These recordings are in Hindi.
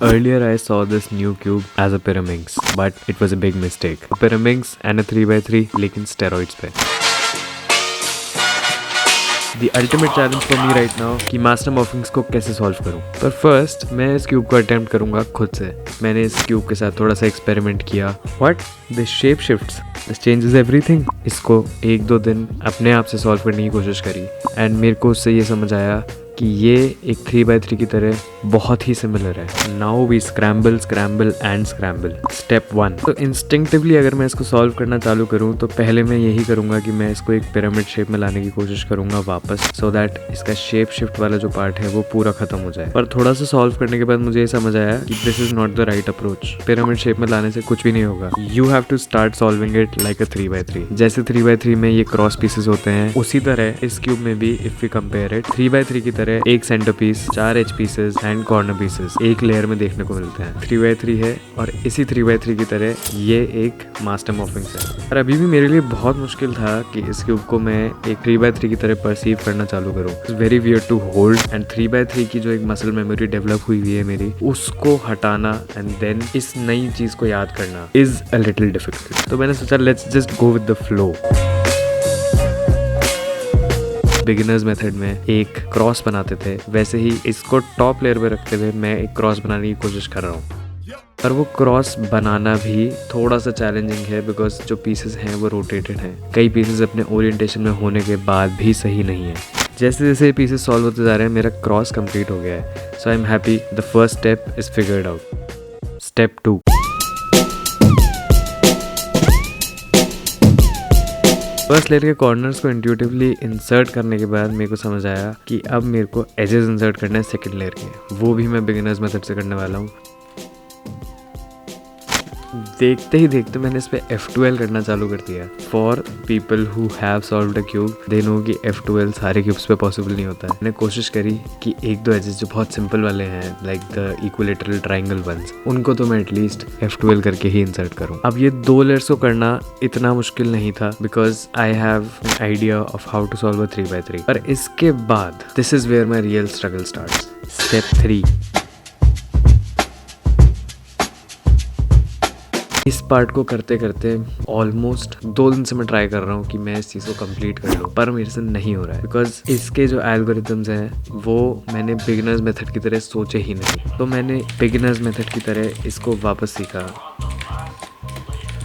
Earlier I saw this new cube as a Pyraminx, but it was a big mistake. A Pyraminx and a 3x3 लेकिन steroids पे. The ultimate challenge for me right now कि मास्टर मॉर्फिंग्स को कैसे सॉल्व करूं. पर फर्स्ट मैं इस क्यूब को अटेम्प्ट करूंगा खुद से. मैंने इस क्यूब के साथ थोड़ा सा एक्सपेरिमेंट किया. What? This shape shifts. This changes everything. इसको 1-2 दिन अपने आप से सॉल्व करने की कोशिश करी एंड मेरे को उससे ये समझ आया कि ये एक 3x3 की तरह बहुत ही सिमिलर है. Now we scramble and scramble. Step 1. तो इंस्टिंक्टिवली अगर मैं इसको सॉल्व करना चालू करूँ तो पहले मैं यही करूँगा कि मैं इसको एक पिरामिड शेप में लाने की कोशिश करूँगा वापस, सो दैट इसका शेप शिफ्ट वाला जो पार्ट है वो पूरा खत्म हो जाए. पर थोड़ा सा सॉल्व करने के बाद मुझे ये समझ आया कि this is not the right approach. Pyramid shape में लाने से कुछ भी नहीं होगा. You have to start solving it like a 3x3. जैसे 3x3 में ये क्रॉस पीसेस होते हैं, उसी तरह इस क्यूब में भी if we compare it 3x3 की तरह एक centre piece, 4 edge pieces and corner pieces एक लेयर में देखने को मिलते हैं. 3x3 है और इसी 3x3 की तरह ये एक मास्टर मॉर्फिंग्स है. पर अभी भी मेरे लिए बहुत मुश्किल था कि इस क्यूब को मैं एक 3x3 की तरह परसीव करना चालू करूँ. It's very weird to hold and 3x3 की जो एक मसल मेमोरी डेवलप हुई है मेरी, उसको हटाना एंड देन इस नई चीज को याद करना इज अ लिटिल डिफिकल्ट. तो मैंने सोचा let's just go with the flow. Beginners method में एक क्रॉस बनाते थे, वैसे ही इसको टॉप लेयर पे रखते हुए मैं एक क्रॉस बनाने की कोशिश कर रहा हूँ. पर वो क्रॉस बनाना भी थोड़ा सा चैलेंजिंग है बिकॉज जो पीसेस हैं वो रोटेटेड हैं. कई पीसेस अपने ओरिएंटेशन में होने के बाद भी सही नहीं है. जैसे जैसे पीसेस सॉल्व होते जा रहे हैं मेरा क्रॉस कंप्लीट हो गया है. So I am happy. The first step is figured out. Step 2. First layer के कॉर्नर्स को इंट्यूटिवली इंसर्ट करने के बाद मेरे को समझ आया कि अब मेरे को एजेस इंसर्ट करना है सेकंड लेयर के. वो भी मैं बिगिनर्स मेथड से करने वाला हूँ. देखते ही देखते मैंने इस पे F12 करना चालू कर दिया. For people who have solved a cube they know कि F12 सारे क्यूब्स पे पॉसिबल नहीं होता है. मैंने कोशिश करी कि 1-2 एजेस जो बहुत सिंपल वाले हैं like the equilateral triangle ones, उनको तो मैं एटलीस्ट F12 करके ही इंसर्ट करूं. अब ये 2 लेयर्स को करना इतना मुश्किल नहीं था because I have an idea of how to solve a 3x3. पर इसके बाद this is where my real struggle starts. Step 3. इस पार्ट को करते करते ऑलमोस्ट 2 दिन से मैं ट्राई कर रहा हूँ कि मैं इस चीज़ को कंप्लीट कर लूँ, पर मेरे से नहीं हो रहा है बिकॉज इसके जो एल्गोरिथम्स हैं वो मैंने बिगिनर्स मेथड की तरह सोचे ही नहीं. तो मैंने बिगिनर्स मेथड की तरह इसको वापस सीखा.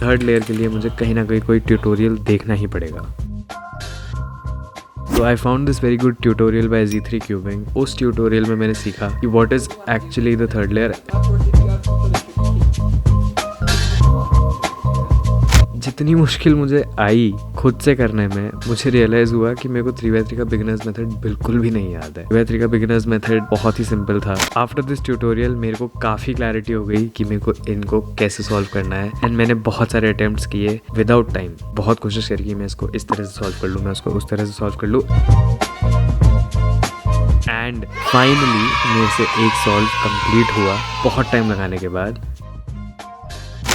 थर्ड लेयर के लिए मुझे कहीं ना कहीं कोई ट्यूटोरियल देखना ही पड़ेगा. तो I found this very good tutorial bye Z3 Cubing. उस ट्यूटोरियल में मैंने सीखा कि what is actually the third layer. जितनी मुश्किल मुझे आई खुद से करने में, मुझे रियलाइज हुआ कि मेरे को 3x3 का बिगिनर्स मेथड बिल्कुल भी नहीं याद है. 3x3 का बिगिनर्स मेथड बहुत ही सिंपल था. आफ्टर दिस ट्यूटोरियल मेरे को काफ़ी क्लैरिटी हो गई कि मेरे को इनको कैसे सॉल्व करना है एंड मैंने बहुत सारे अटेम्प्ट्स किए विदाउट टाइम. बहुत कोशिश करी कि मैं इसको इस तरह से सॉल्व कर लूँ, मैं उसको उस तरह से सॉल्व कर लूँ एंड फाइनली मेरे से एक सॉल्व कंप्लीट हुआ बहुत टाइम लगाने के बाद.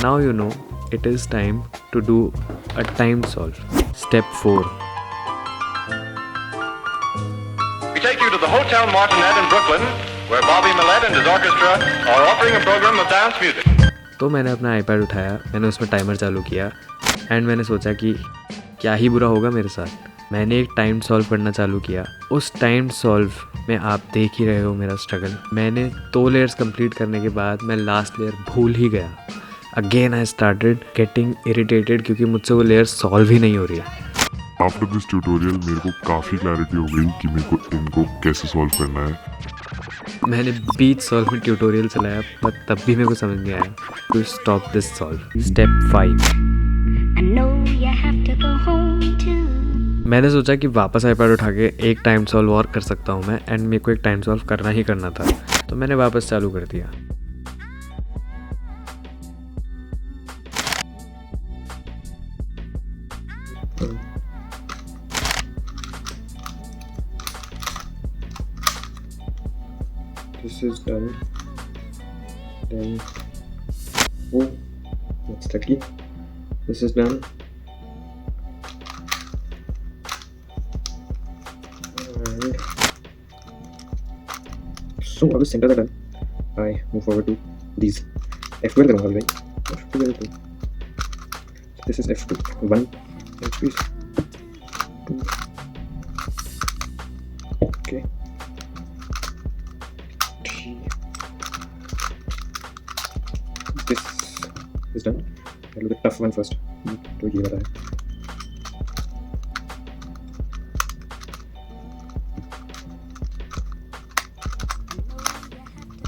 Now you know it is time to do a timed solve. Step 4. We take you to the Hotel Martinet in Brooklyn, where Bobby Millett and his orchestra are offering a program of dance music. तो मैंने अपना iPad उठाया, मैंने उसमें टाइमर चालू किया एंड मैंने सोचा कि क्या ही बुरा होगा मेरे साथ. मैंने एक टाइम्ड सॉल्व करना चालू किया. उस टाइम्ड सॉल्व में आप देख ही रहे हो मेरा स्ट्रगल. मैंने 2 लेयर्स कंप्लीट करने के बाद मैं लास्ट लेयर भूल ही गया. Again I started getting irritated क्योंकि मुझसे वो लेयर सॉल्व ही नहीं हो रही है. आफ्टर दिस ट्यूटोरियल मेरे को काफ़ी क्लैरिटी हो गई कि मेरे को इनको कैसे सॉल्व करना है. मैंने बीच सॉल्व में ट्यूटोरियल चलाया पर तब भी मेरे को समझ नहीं आया. To stop this solve. Step 5. मैंने सोचा कि वापस iPad उठा के एक टाइम सॉल्व और कर सकता हूँ मैं एंड मेरे को एक टाइम सॉल्व करना ही करना था. तो मैंने वापस चालू कर दिया. This is done. Then, oh, that's lucky. This is done. And so, अब सेंटर तक done. I move forward to these. F12 करूँगा अभी भाई. F2 है 2. This is F2. 1 HP is 2. Okay. 3. This is done. I'll do the tough one first. तो ये वाला है.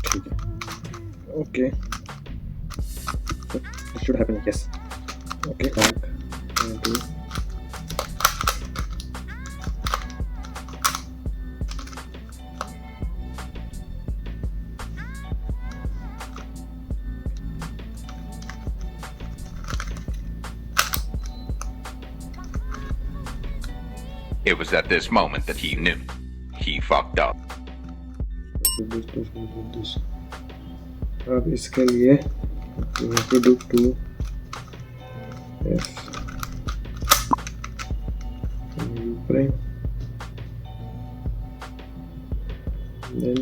ठीक है. Okay. So, it should happen. Yes. Okay. Back. And do. It was at this moment that he knew. He fucked up. this. अब इसके लिए you have to do 2 F U prime, then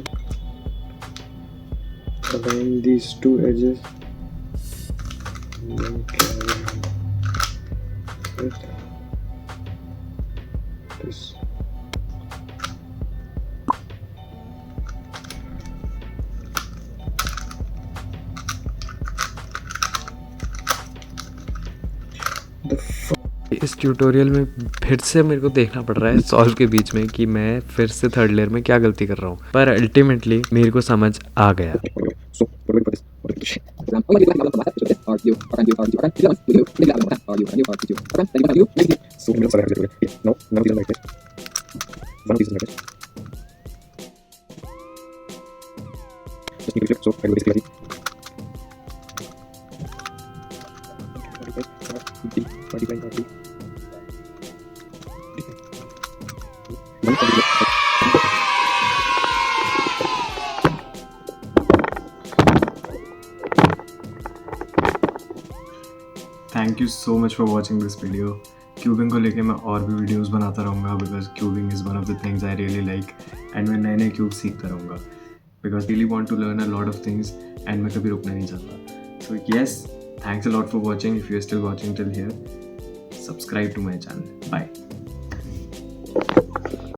align these two edges, and then carry with this. इस ट्यूटोरियल में फिर से मेरे को देखना पड़ रहा है सॉल्व के बीच में कि मैं फिर से थर्ड लेयर में क्या गलती कर रहा हूँ, पर अल्टीमेटली मेरे को समझ आ गया. So what do we put this? What do we put so in the middle of the no, none of these are like this. One of these is like this. Just need to flip, so I do basically like this. Thank you so much for watching this video. Cubing को लेके मैं और भी वीडियोस बनाता रहूँगा because cubing is one of the things I really like and मैं नए नए क्यूब सीखता रहूँगा because really want to learn a lot of things and मैं कभी रुकना नहीं चाहता. So yes, thanks a lot for watching. If you are still watching till here, subscribe to my channel. Bye.